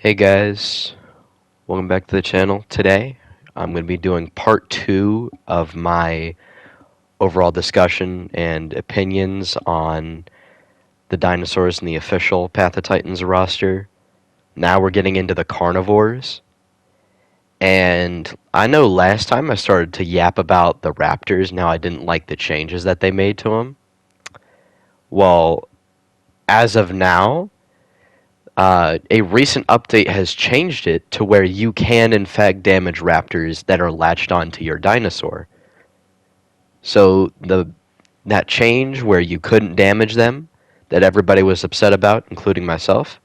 Hey guys, welcome back to the channel. Today, I'm going to be doing part 2 of my overall discussion and opinions on the dinosaurs in the official Path of Titans roster. Now we're getting into the carnivores. And I know last time I started to yap about the raptors, now I didn't like the changes that they made to them. Well, as of now, a recent update has changed it to where you can, in fact, damage raptors that are latched onto your dinosaur. So that change where you couldn't damage them, that everybody was upset about, including myself,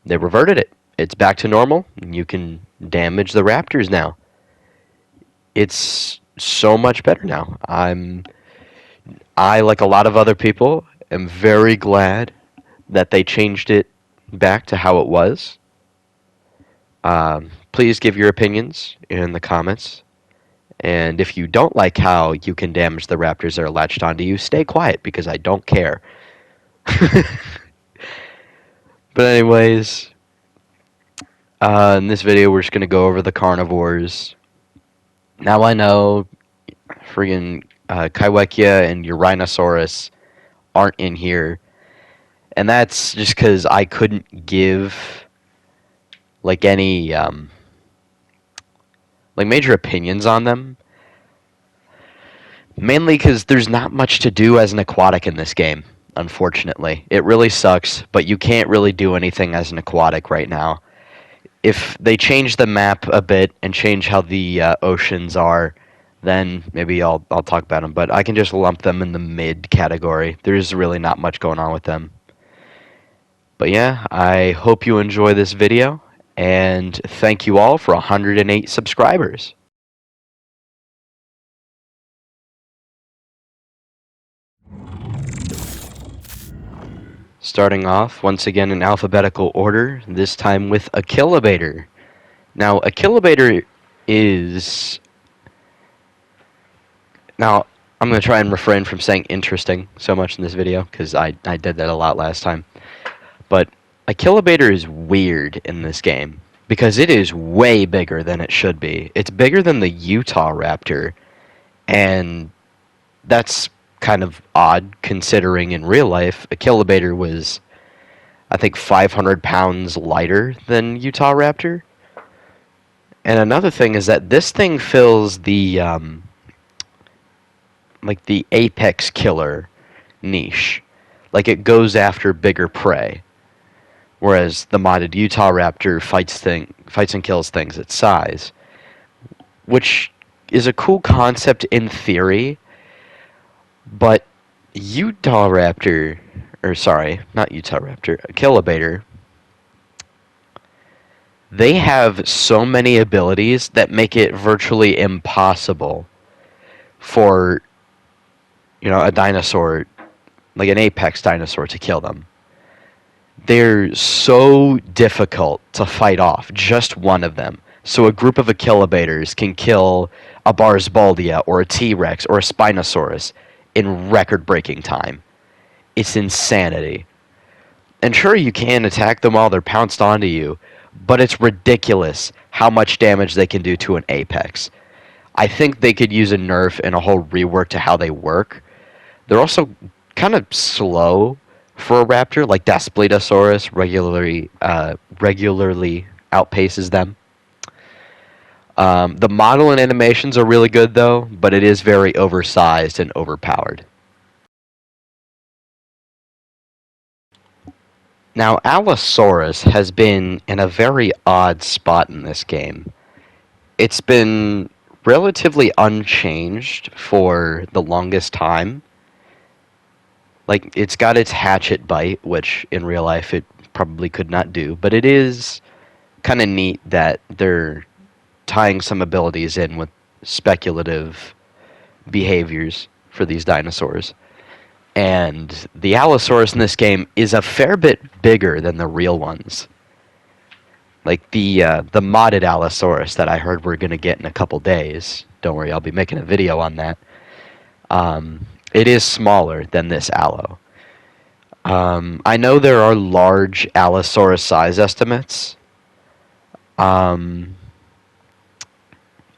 they reverted it. It's back to normal. You can damage the raptors now. It's so much better now. I, like a lot of other people, am very glad that they changed it back to how it was. Please give your opinions in the comments. And if you don't like how you can damage the raptors that are latched onto you, stay quiet because I don't care. But anyways, in this video we're just going to go over the carnivores. Now I know friggin' Kaiwekia and Urinosaurus aren't in here. And that's just because I couldn't give like any major opinions on them. Mainly because there's not much to do as an aquatic in this game, unfortunately. It really sucks, but you can't really do anything as an aquatic right now. If they change the map a bit and change how the oceans are, then maybe I'll talk about them. But I can just lump them in the mid category. There's really not much going on with them. But yeah, I hope you enjoy this video, and thank you all for 108 subscribers. Starting off, once again in alphabetical order, this time with Achillobator. Now, Achillobator is... Now, I'm going to try and refrain from saying interesting so much in this video, because I did that a lot last time. But Achillobator is weird in this game, because it is way bigger than it should be. It's bigger than the Utah Raptor, and that's kind of odd considering in real life Achillobator was, I think, 500 pounds lighter than Utah Raptor. And another thing is that this thing fills the like the apex killer niche. Like, it goes after bigger prey, whereas the modded Utah Raptor fights and kills things its size, which is a cool concept in theory. But Utah Raptor, or sorry, not Utah Raptor, Achillobator, they have so many abilities that make it virtually impossible for, a dinosaur, like an apex dinosaur, to kill them. They're so difficult to fight off, just one of them. So a group of Achillobators can kill a Barsbaldia or a T-Rex or a Spinosaurus in record-breaking time. It's insanity. And sure, you can attack them while they're pounced onto you, but it's ridiculous how much damage they can do to an apex. I think they could use a nerf and a whole rework to how they work. They're also kind of slow for a raptor, like Daspletosaurus regularly outpaces them. The model and animations are really good, though, but it is very oversized and overpowered. Now, Allosaurus has been in a very odd spot in this game. It's been relatively unchanged for the longest time. Like, it's got its hatchet bite, which in real life it probably could not do, but it is kind of neat that they're tying some abilities in with speculative behaviors for these dinosaurs. And the Allosaurus in this game is a fair bit bigger than the real ones. Like the modded Allosaurus that I heard we're going to get in a couple days. Don't worry, I'll be making a video on that. It is smaller than this Allo. I know there are large Allosaurus size estimates, um,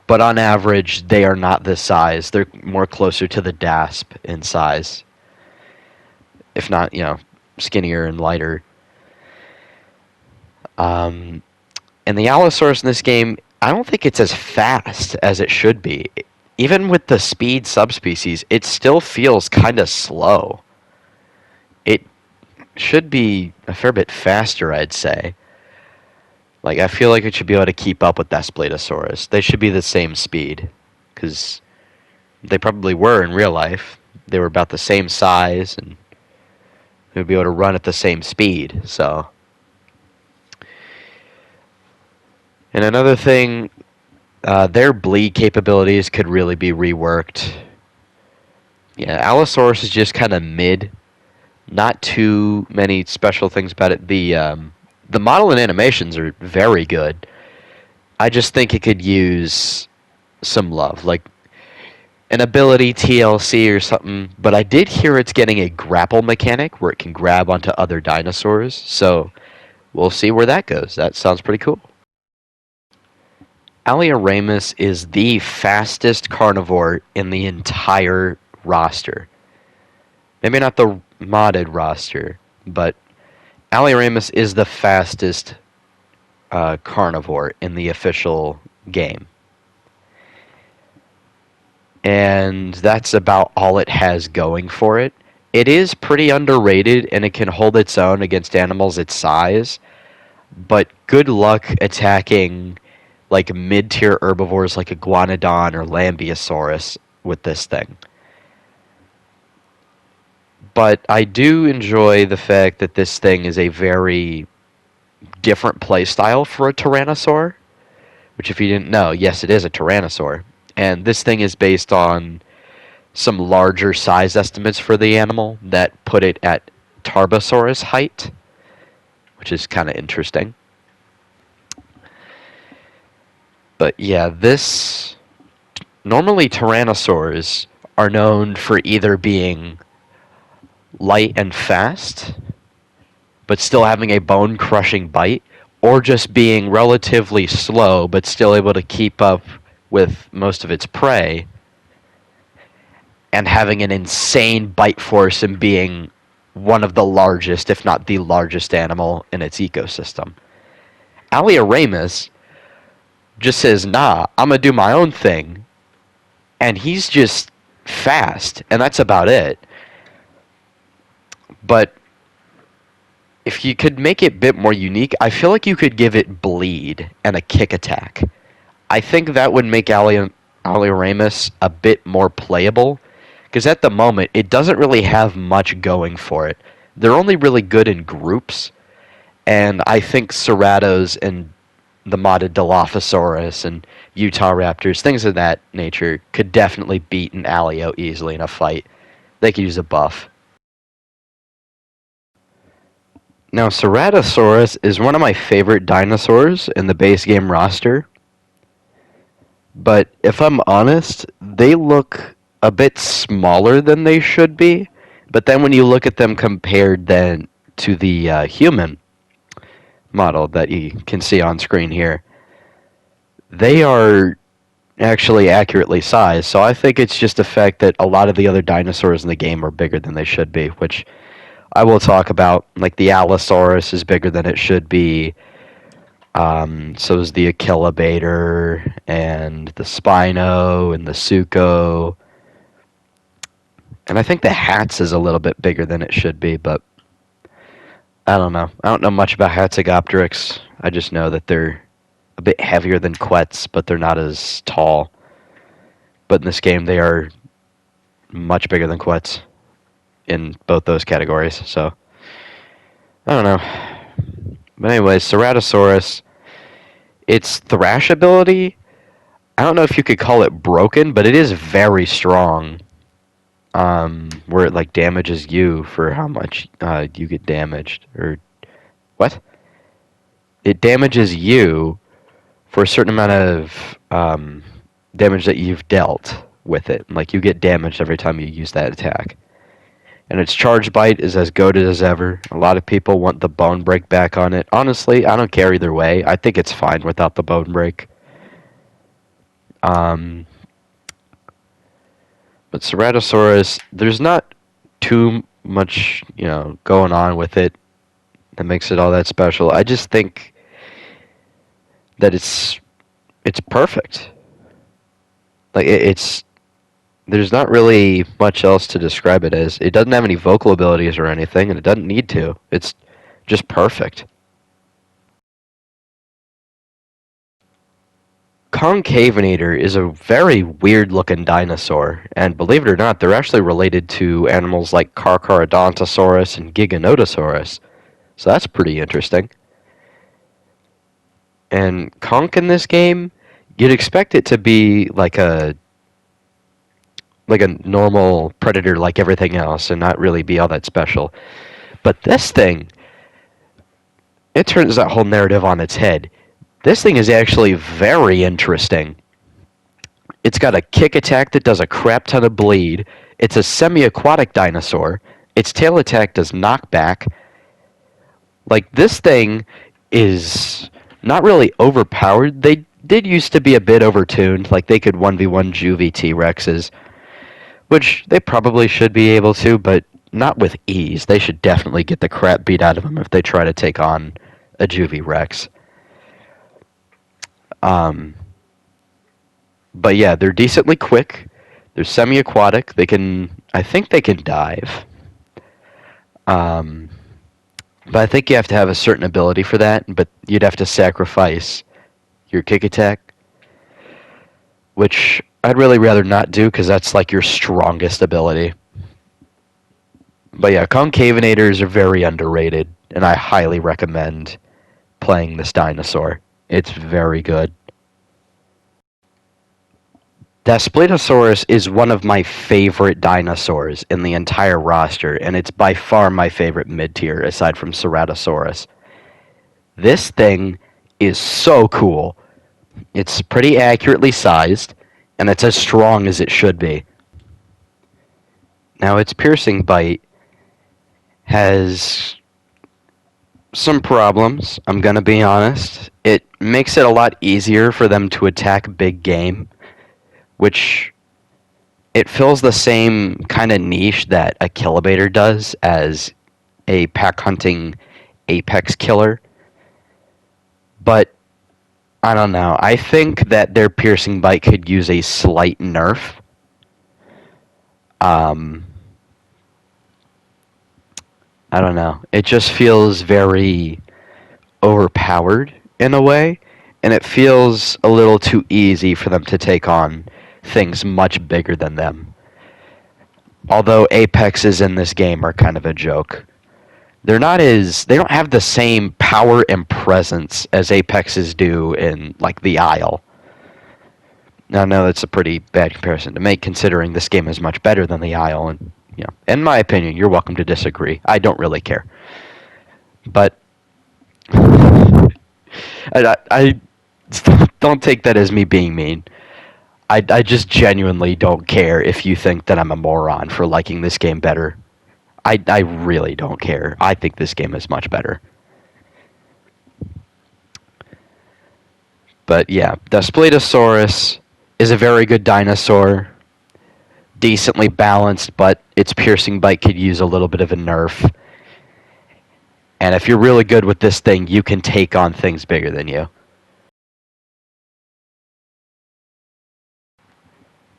but on average, they are not this size. They're more closer to the DASP in size, if not, skinnier and lighter. Um, and the Allosaurus in this game, I don't think it's as fast as it should be. Even with the speed subspecies, it still feels kind of slow. It should be a fair bit faster, I'd say. Like, I feel like it should be able to keep up with Daspletosaurus. They should be the same speed, because they probably were in real life. They were about the same size, and they would be able to run at the same speed, so. And another thing, their bleed capabilities could really be reworked. Yeah, Allosaurus is just kind of mid. Not too many special things about it. The model and animations are very good. I just think it could use some love, like an ability TLC or something. But I did hear it's getting a grapple mechanic where it can grab onto other dinosaurs. So we'll see where that goes. That sounds pretty cool. Alioramus is the fastest carnivore in the entire roster. Maybe not the modded roster, but Alioramus is the fastest carnivore in the official game. And that's about all it has going for it. It is pretty underrated, and it can hold its own against animals its size, but good luck attacking like mid-tier herbivores like Iguanodon or Lambeosaurus with this thing. But I do enjoy the fact that this thing is a very different playstyle for a Tyrannosaur, which if you didn't know, yes, it is a Tyrannosaur. And this thing is based on some larger size estimates for the animal that put it at Tarbosaurus height, which is kind of interesting. But yeah, normally Tyrannosaurs are known for either being light and fast, but still having a bone-crushing bite, or just being relatively slow, but still able to keep up with most of its prey, and having an insane bite force and being one of the largest, if not the largest animal in its ecosystem. Alioramus just says, nah, I'm going to do my own thing, and he's just fast, and that's about it. But if you could make it a bit more unique, I feel like you could give it bleed and a kick attack. I think that would make Alioramus a bit more playable, because at the moment, it doesn't really have much going for it. They're only really good in groups, and I think Ceratos and the modded Dilophosaurus and Utah Raptors, things of that nature, could definitely beat an Alio easily in a fight. They could use a buff. Now, Ceratosaurus is one of my favorite dinosaurs in the base game roster. But if I'm honest, they look a bit smaller than they should be. But then when you look at them compared then to the human model that you can see on screen here, they are actually accurately sized. So I think it's just the fact that a lot of the other dinosaurs in the game are bigger than they should be, which I will talk about. Like the Allosaurus is bigger than it should be. So is the Achilobator and the Spino and the Suco. And I think the Hatz is a little bit bigger than it should be, but I don't know. I don't know much about Hatzegopteryx. I just know that they're a bit heavier than Quetz, but they're not as tall. But in this game, they are much bigger than Quetz in both those categories, so I don't know. But anyways, Ceratosaurus, its thrash ability, I don't know if you could call it broken, but it is very strong. Where it like damages you for how much you get damaged, or what? It damages you for a certain amount of damage that you've dealt with it. Like you get damaged every time you use that attack. and its charge bite is as goated as ever. A lot of people want the bone break back on it. Honestly, I don't care either way. I think it's fine without the bone break. But Ceratosaurus, there's not too much, going on with it that makes it all that special. I just think that it's perfect. Like it's there's not really much else to describe it as. It doesn't have any vocal abilities or anything, and it doesn't need to. It's just perfect. Concavinator is a very weird-looking dinosaur, and believe it or not, they're actually related to animals like Carcharodontosaurus and Giganotosaurus. So that's pretty interesting. And Conch in this game, you'd expect it to be like a normal predator like everything else and not really be all that special. But this thing, it turns that whole narrative on its head. This thing is actually very interesting. It's got a kick attack that does a crap ton of bleed. It's a semi-aquatic dinosaur. Its tail attack does knockback. Like, this thing is not really overpowered. They did used to be a bit overtuned. Like, they could 1v1 juvie T-Rexes, which they probably should be able to, but not with ease. They should definitely get the crap beat out of them if they try to take on a juvie Rex. But yeah, they're decently quick. They're semi-aquatic. I think they can dive. But I think you have to have a certain ability for that, but you'd have to sacrifice your kick attack, which I'd really rather not do because that's like your strongest ability. But yeah, concavinators are very underrated, and I highly recommend playing this dinosaur. It's very good. Daspletosaurus is one of my favorite dinosaurs in the entire roster, and it's by far my favorite mid-tier, aside from Ceratosaurus. This thing is so cool. It's pretty accurately sized, and it's as strong as it should be. Now, its piercing bite has some problems, I'm gonna be honest. It makes it a lot easier for them to attack big game, which it fills the same kind of niche that a Kilobator does as a pack hunting apex killer. But I don't know. I think that their piercing bite could use a slight nerf. I don't know. It just feels very overpowered in a way, and it feels a little too easy for them to take on things much bigger than them. Although Apexes in this game are kind of a joke. They don't have the same power and presence as Apexes do in, like, the Isle. Now, I know that's a pretty bad comparison to make, considering this game is much better than the Isle, and, in my opinion, you're welcome to disagree. I don't really care. But I don't take that as me being mean. I just genuinely don't care if you think that I'm a moron for liking this game better. I really don't care. I think this game is much better. But yeah, Daspletosaurus is a very good dinosaur. Decently balanced, but its piercing bite could use a little bit of a nerf. And if you're really good with this thing, you can take on things bigger than you.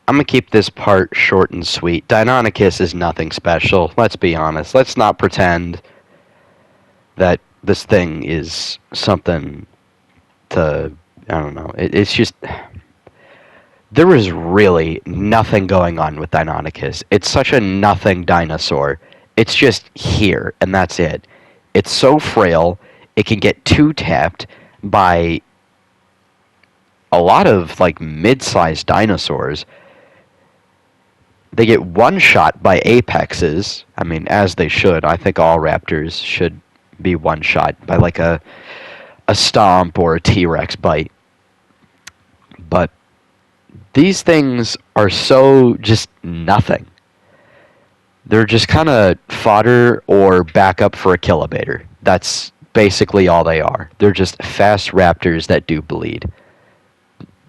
I'm going to keep this part short and sweet. Deinonychus is nothing special. Let's be honest. Let's not pretend that this thing is something to... I don't know. It's just... There is really nothing going on with Deinonychus. It's such a nothing dinosaur. It's just here, and that's it. It's so frail, it can get two-tapped by a lot of, like, mid-sized dinosaurs. They get one-shot by apexes. I mean, as they should. I think all raptors should be one-shot by, like, a stomp or a T-Rex bite. But these things are so just nothing. They're just kind of fodder or backup for a kilobator. That's basically all they are. They're just fast raptors that do bleed.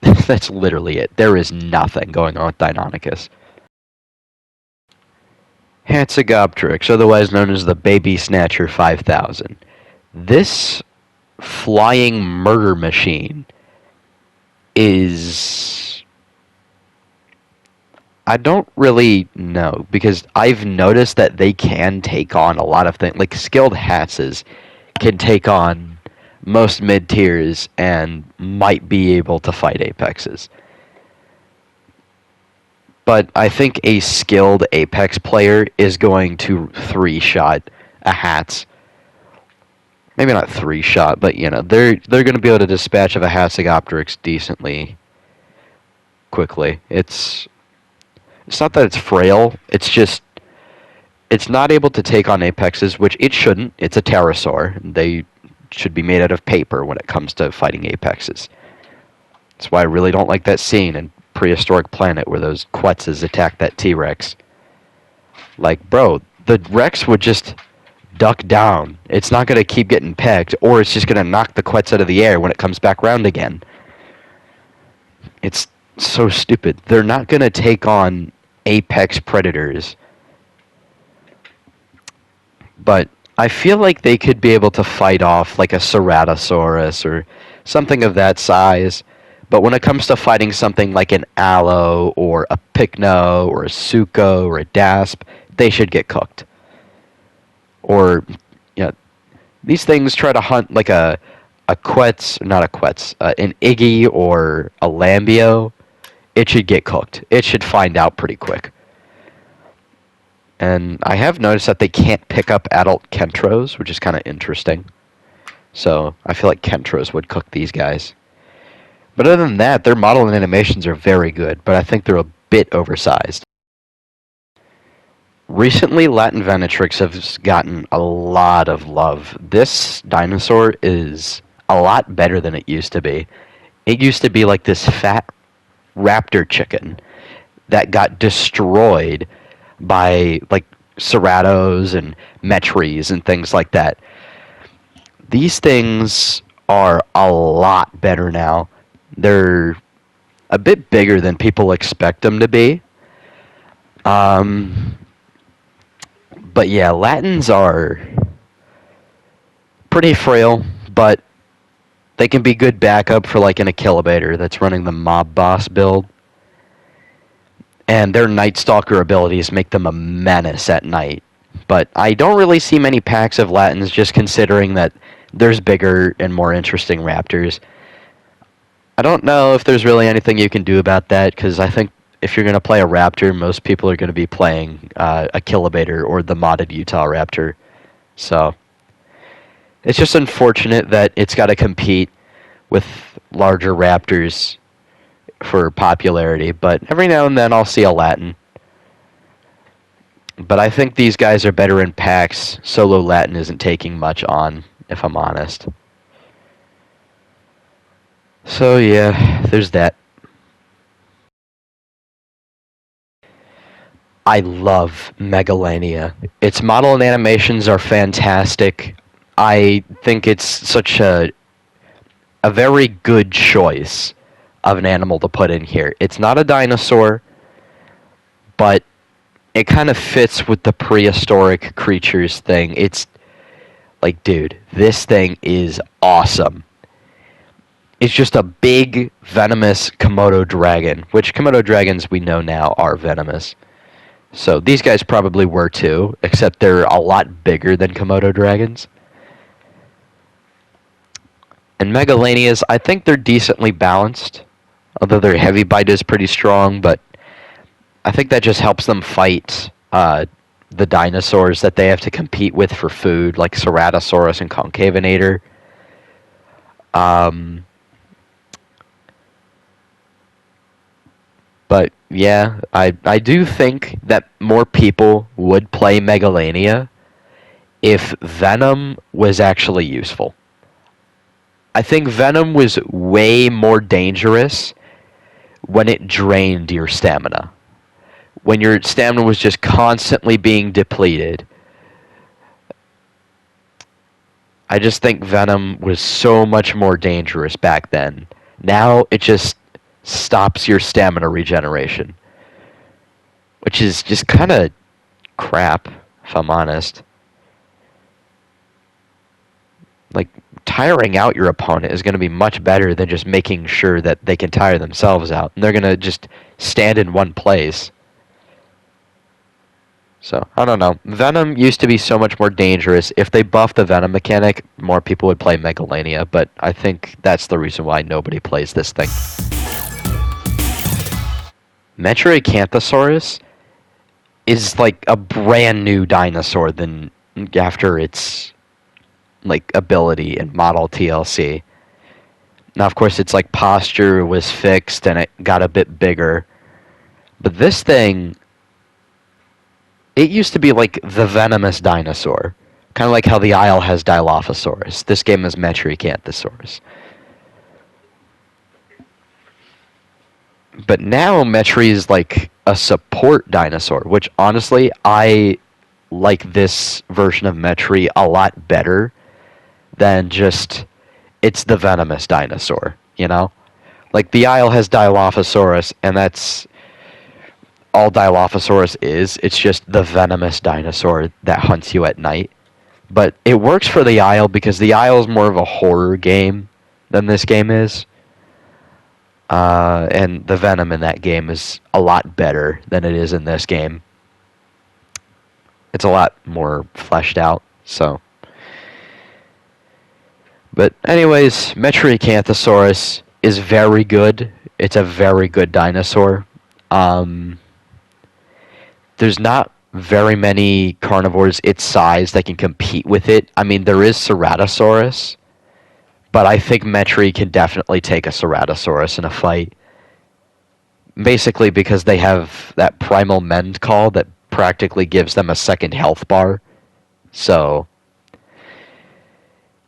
That's literally it. There is nothing going on with Deinonychus. Hatzegopteryx, otherwise known as the Baby Snatcher 5000. This flying murder machine is... I don't really know, because I've noticed that they can take on a lot of things. Like, skilled Hatzes can take on most mid-tiers and might be able to fight Apexes. But I think a skilled Apex player is going to three-shot a Hatz. Maybe not three-shot, but, you know, they're going to be able to dispatch of a Hatzegopteryx decently quickly. It's not that it's frail, it's just it's not able to take on Apexes, which it shouldn't. It's a pterosaur. They should be made out of paper when it comes to fighting Apexes. That's why I really don't like that scene in Prehistoric Planet where those Quetzes attack that T-Rex. Like, bro, the Rex would just duck down. It's not going to keep getting pegged, or it's just going to knock the Quetz out of the air when it comes back round again. It's so stupid. They're not going to take on apex predators. But I feel like they could be able to fight off like a Ceratosaurus or something of that size. But when it comes to fighting something like an Allo or a Pycno or a Suco or a Dasp, they should get cooked. Or, you know, these things try to hunt like a Quetz, not a Quetz, an Iggy or a Lambio. It should get cooked. It should find out pretty quick. And I have noticed that they can't pick up adult Kentros, which is kind of interesting. So I feel like Kentros would cook these guys. But other than that, their model and animations are very good, but I think they're a bit oversized. Recently, Latin Venatrix has gotten a lot of love. This dinosaur is a lot better than it used to be. It used to be like this fat raptor chicken that got destroyed by like Ceratos and Metries and things like that. These things are a lot better now. They're a bit bigger than people expect them to be. But yeah, Latins are pretty frail, but they can be good backup for like an Achillibator that's running the Mob Boss build. And their Night Stalker abilities make them a menace at night. But I don't really see many packs of Latins, just considering that there's bigger and more interesting raptors. I don't know if there's really anything you can do about that, because I think if you're going to play a raptor, most people are going to be playing a Killibator or the modded Utah Raptor. So it's just unfortunate that it's got to compete with larger raptors for popularity, but every now and then I'll see a Latin. But I think these guys are better in packs. Solo Latin isn't taking much on, if I'm honest. So yeah, there's that. I love Megalania. Its model and animations are fantastic. I think it's such a very good choice of an animal to put in here. It's not a dinosaur, but it kind of fits with the prehistoric creatures thing. It's like, dude, this thing is awesome. It's just a big, venomous Komodo dragon, which Komodo dragons we know now are venomous. So these guys probably were too, except they're a lot bigger than Komodo dragons. And Megalanias, I think they're decently balanced. Although their heavy bite is pretty strong, but I think that just helps them fight the dinosaurs that they have to compete with for food, like Ceratosaurus and Concavinator. But yeah, I do think that more people would play Megalania if Venom was actually useful. I think Venom was way more dangerous when it drained your stamina. when your stamina was just constantly being depleted. I just think Venom was so much more dangerous back then. Now it just stops your stamina regeneration, which is just kind of crap, if I'm honest. Like, tiring out your opponent is going to be much better than just making sure that they can tire themselves out. And they're going to just stand in one place. So, I don't know. Venom used to be so much more dangerous. If they buffed the Venom mechanic, more people would play Megalania, but I think that's the reason why nobody plays this thing. Metriacanthosaurus is like a brand new dinosaur than after its like ability and model TLC. Now, of course, its like posture was fixed and it got a bit bigger. But this thing, it used to be like the venomous dinosaur. Kind of like how the Isle has Dilophosaurus. This game is Metriacanthosaurus. But now Metri is like a support dinosaur, which honestly, I like this version of Metri a lot better than just it's the venomous dinosaur, you know? Like the Isle has Dilophosaurus, and that's all Dilophosaurus is. It's just the venomous dinosaur that hunts you at night. But it works for the Isle because the Isle is more of a horror game than this game is. And the Venom in that game is a lot better than it is in this game. It's a lot more fleshed out, so. But anyways, Metriacanthosaurus is very good. It's a very good dinosaur. There's not very many carnivores its size that can compete with it. I mean, there is Ceratosaurus, but I think Metri can definitely take a Ceratosaurus in a fight. Basically because they have that primal mend call that practically gives them a second health bar. So,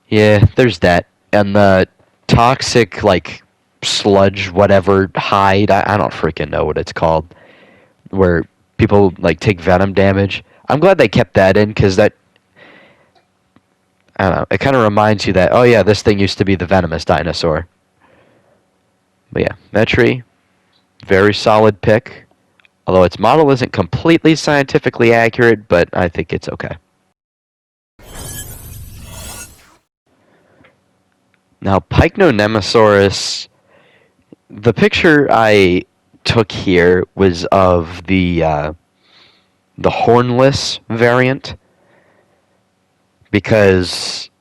yeah, there's that. And the toxic, like, sludge, whatever, hide, I don't freaking know what it's called, where people, like, take venom damage. I'm glad they kept that in, because that, I don't know, it kind of reminds you that, oh yeah, this thing used to be the venomous dinosaur. But yeah, Metri, very solid pick. Although its model isn't completely scientifically accurate, but I think it's okay. Now, Pycnonemosaurus, the picture I took here was of the hornless variant, because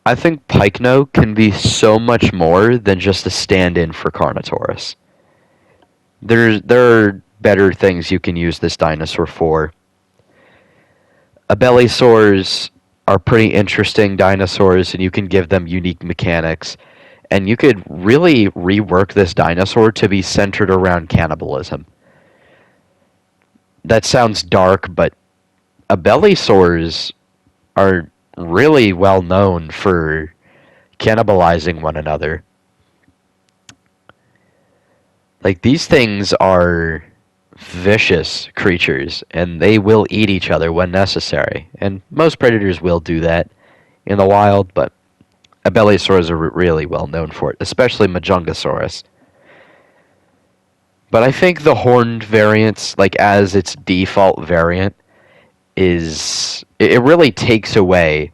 I think Pycno can be so much more than just a stand-in for Carnotaurus. There are better things you can use this dinosaur for. Abelisaurs are pretty interesting dinosaurs, and you can give them unique mechanics. And you could really rework this dinosaur to be centered around cannibalism. That sounds dark, but Abelisaurs are really well known for cannibalizing one another. Like, these things are vicious creatures, and they will eat each other when necessary. And most predators will do that in the wild, but Abelisaurs are really well known for it, especially Majungasaurus. But I think the horned variants, like as its default variant, it really takes away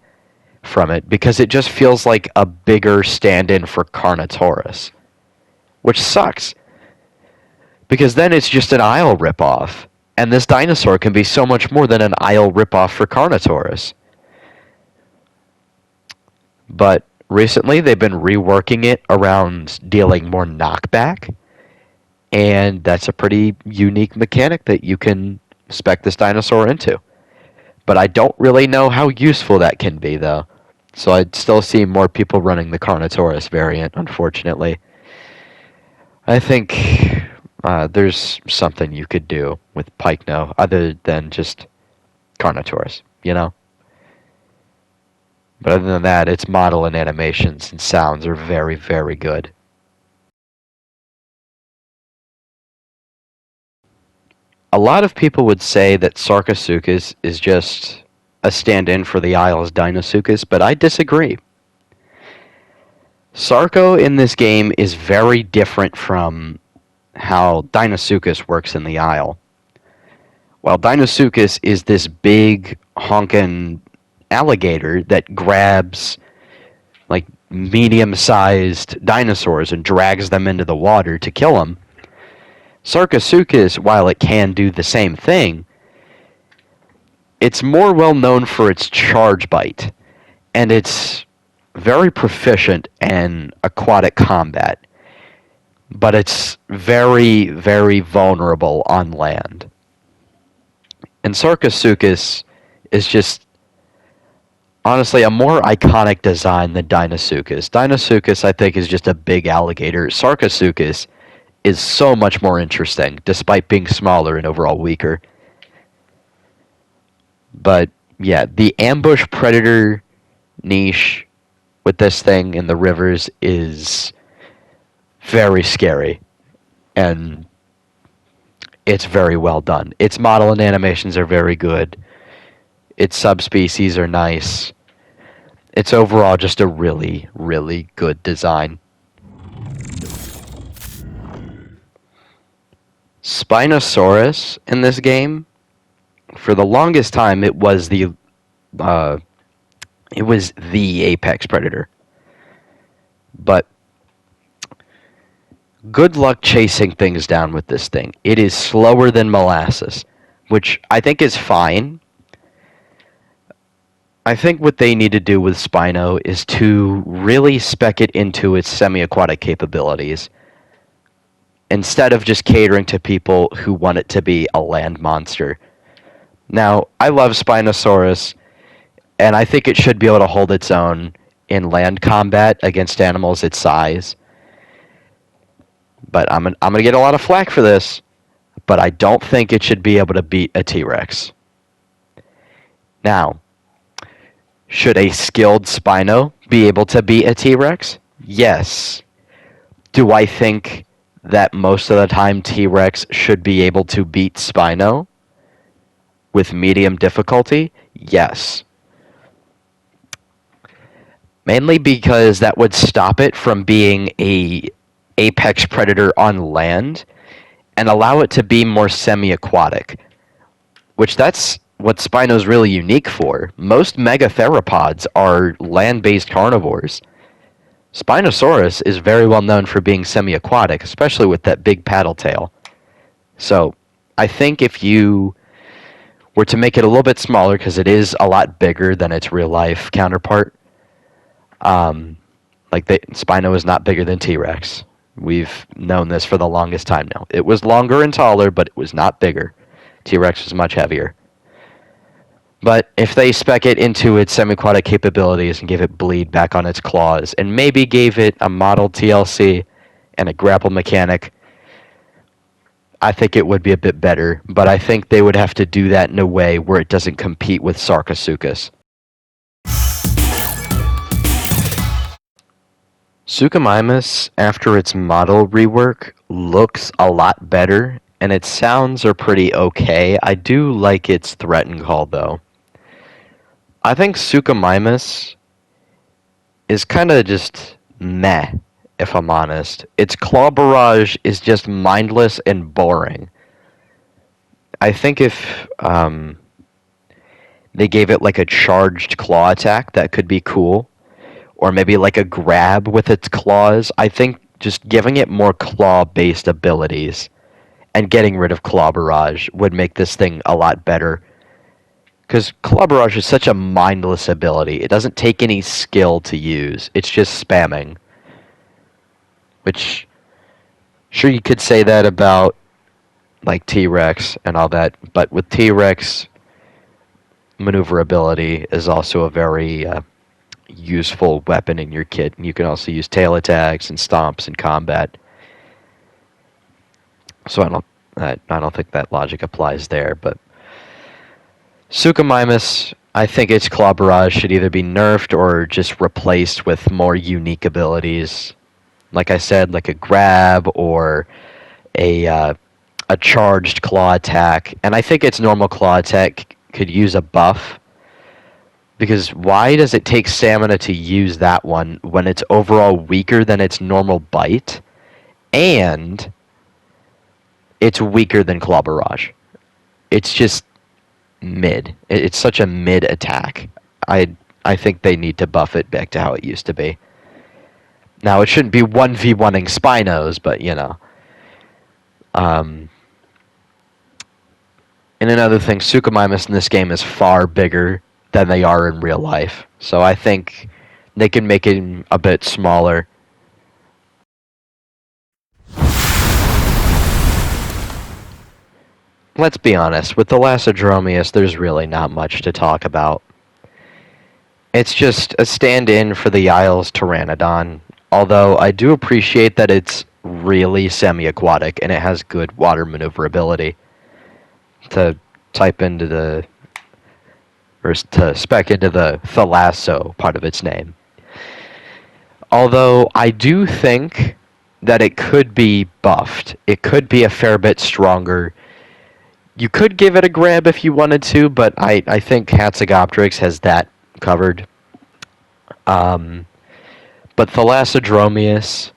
from it, because it just feels like a bigger stand-in for Carnotaurus, which sucks. Because then it's just an Isle ripoff, and this dinosaur can be so much more than an Isle ripoff for Carnotaurus. But recently they've been reworking it around dealing more knockback, and that's a pretty unique mechanic that you can spec this dinosaur into. But I don't really know how useful that can be, though. So I'd still see more people running the Carnotaurus variant, unfortunately. I think there's something you could do with Pycno other than just Carnotaurus, you know? But other than that, its model and animations and sounds are very, very good. a lot of people would say that Sarcosuchus is just a stand-in for the Isles Dinosuchus, but I disagree. Sarco in this game is very different from how Dinosuchus works in the Isle. While Dinosuchus is this big honkin' alligator that grabs like medium-sized dinosaurs and drags them into the water to kill them, Sarcosuchus, while it can do the same thing, it's more well known for its charge bite, and it's very proficient in aquatic combat, but it's very, very vulnerable on land. And Sarcosuchus is just, honestly, a more iconic design than Dinosuchus. Dinosuchus, I think, is just a big alligator. Sarcosuchus is so much more interesting, despite being smaller and overall weaker. But, yeah, the ambush predator niche with this thing in the rivers is very scary, and it's very well done. Its model and animations are very good. Its subspecies are nice. It's overall just a really, really good design. Spinosaurus in this game, for the longest time, it was the apex predator. But good luck chasing things down with this thing. It is slower than molasses, which I think is fine. I think what they need to do with Spino is to really spec it into its semi-aquatic capabilities, instead of just catering to people who want it to be a land monster. Now, I love Spinosaurus, and I think it should be able to hold its own in land combat against animals its size. But I'm gonna get a lot of flack for this, but I don't think it should be able to beat a T-Rex. Now, should a skilled Spino be able to beat a T-Rex? Yes. Do I think that most of the time T-Rex should be able to beat Spino with medium difficulty? Yes. Mainly because that would stop it from being a apex predator on land and allow it to be more semi-aquatic, which that's what Spino's really unique for. Most megatheropods are land-based carnivores. Spinosaurus is very well known for being semi-aquatic, especially with that big paddle tail. So, I think if you were to make it a little bit smaller, because it is a lot bigger than its real-life counterpart, Spino is not bigger than T-Rex. We've known this for the longest time now. It was longer and taller, but it was not bigger. T-Rex was much heavier. But if they spec it into its semi-aquatic capabilities and gave it bleed back on its claws, and maybe gave it a modeled TLC and a grapple mechanic, I think it would be a bit better. But I think they would have to do that in a way where it doesn't compete with Sarcosuchus. Suchomimus, after its model rework, looks a lot better, and its sounds are pretty okay. I do like its threaten call, though. I think Suchomimus is kind of just meh, if I'm honest. Its claw barrage is just mindless and boring. I think if they gave it like a charged claw attack, that could be cool. Or maybe like a grab with its claws. I think just giving it more claw-based abilities and getting rid of claw barrage would make this thing a lot better. Because claw barrage is such a mindless ability. It doesn't take any skill to use. It's just spamming. Which, sure, you could say that about like T-Rex and all that, but with T-Rex, maneuverability is also a very useful weapon in your kit. You can also use tail attacks and stomps in combat. So I don't think that logic applies there, but Suchomimus, I think its claw barrage should either be nerfed or just replaced with more unique abilities. Like I said, like a grab or a a charged claw attack, and I think its normal claw attack could use a buff. Because why does it take stamina to use that one when it's overall weaker than its normal bite, and it's weaker than Claw Barrage? It's just mid. It's such a mid attack. I think they need to buff it back to how it used to be. Now, it shouldn't be 1v1ing Spinos, but, you know. And another thing, Suchomimus in this game is far bigger than they are in real life. So I think they can make it a bit smaller. Let's be honest, with the Lacidromius, there's really not much to talk about. It's just a stand-in for the Isles Pteranodon, although I do appreciate that it's really semi-aquatic and it has good water maneuverability. To type into the, or to spec into the Thalasso part of its name. Although I do think that it could be buffed. It could be a fair bit stronger. You could give it a grab if you wanted to, but I think Hatzegopteryx has that covered. But Thalassodromius,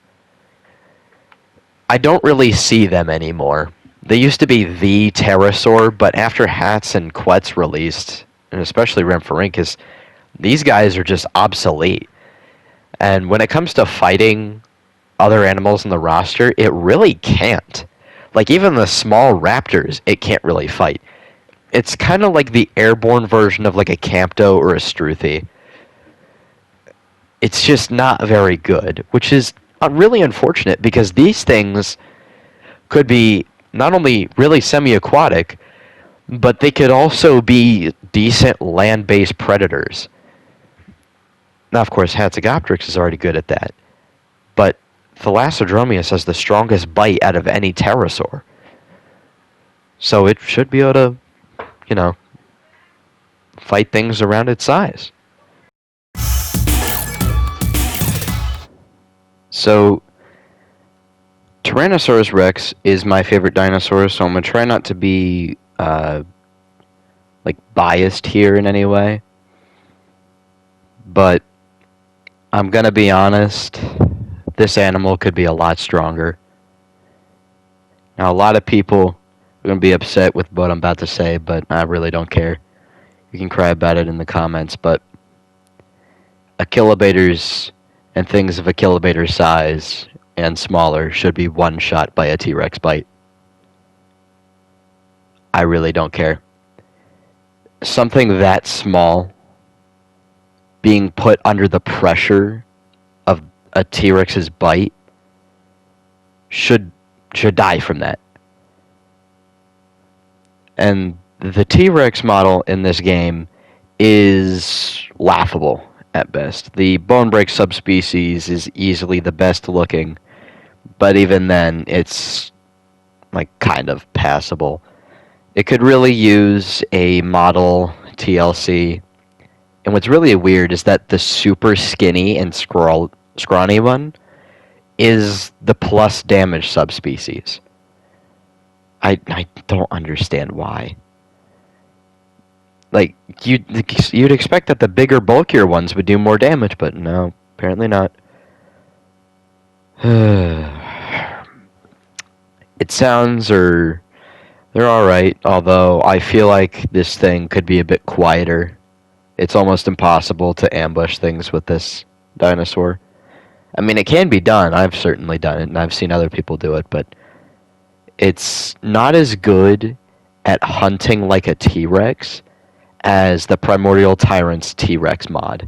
I don't really see them anymore. They used to be the pterosaur, but after Hats and Quetz released, and especially Rhamphorhynchus, these guys are just obsolete. And when it comes to fighting other animals in the roster, it really can't. Like, even the small raptors, it can't really fight. It's kind of like the airborne version of, like, a Campto or a Struthi. It's just not very good, which is really unfortunate, because these things could be not only really semi-aquatic, but they could also be decent land-based predators. Now, of course, Hatzegopteryx is already good at that, but Thalassodromius has the strongest bite out of any pterosaur. So it should be able to, you know, fight things around its size. So, Tyrannosaurus Rex is my favorite dinosaur, so I'm going to try not to be, like, biased here in any way. But I'm going to be honest, this animal could be a lot stronger. Now, a lot of people are going to be upset with what I'm about to say, but I really don't care. You can cry about it in the comments, but Achilobators and things of Achilobator size and smaller should be one shot by a T-Rex bite. I really don't care. Something that small being put under the pressure of a T-Rex's bite should die from that. And the T-Rex model in this game is laughable at best. The bone break subspecies is easily the best looking, but even then it's like kind of passable. It could really use a model TLC. And what's really weird is that the super skinny and scrawny one is the plus damage subspecies. I don't understand why. Like, you'd expect that the bigger, bulkier ones would do more damage, but no, apparently not. Its sounds they're alright, although I feel like this thing could be a bit quieter. It's almost impossible to ambush things with this dinosaur. I mean, it can be done. I've certainly done it, and I've seen other people do it, but it's not as good at hunting like a T-Rex as the Primordial Tyrant's T-Rex mod.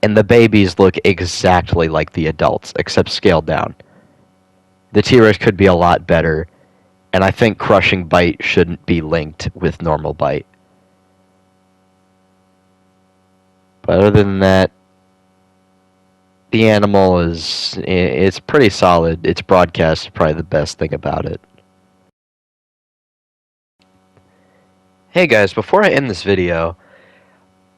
And the babies look exactly like the adults, except scaled down. The T-Rex could be a lot better, and I think Crushing Bite shouldn't be linked with normal bite. But other than that, the animal it's pretty solid. Its broadcast is probably the best thing about it. Hey guys, before I end this video,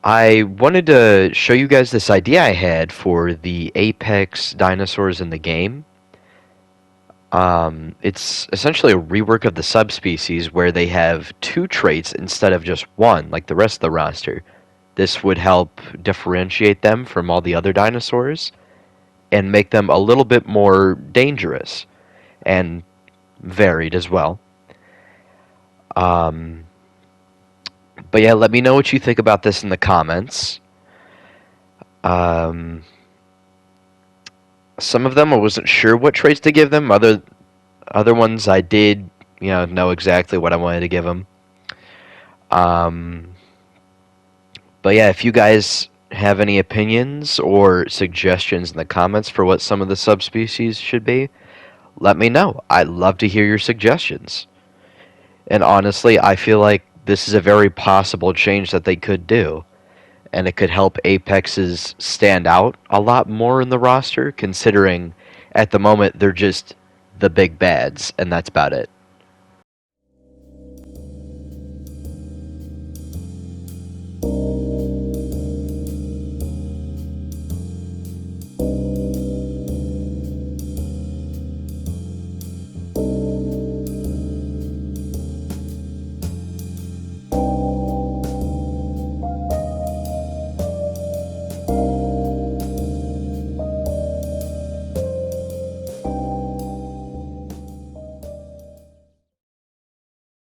I wanted to show you guys this idea I had for the apex dinosaurs in the game. It's essentially a rework of the subspecies where they have two traits instead of just one, like the rest of the roster. This would help differentiate them from all the other dinosaurs and make them a little bit more dangerous and varied as well. Um, but yeah, let me know what you think about this in the comments. Um, some of them I wasn't sure what traits to give them. Other ones I did, know exactly what I wanted to give them. Um, but yeah, if you guys have any opinions or suggestions in the comments for what some of the subspecies should be, let me know. I'd love to hear your suggestions. And honestly, I feel like this is a very possible change that they could do. And it could help Apexes stand out a lot more in the roster, considering at the moment they're just the big bads, and that's about it.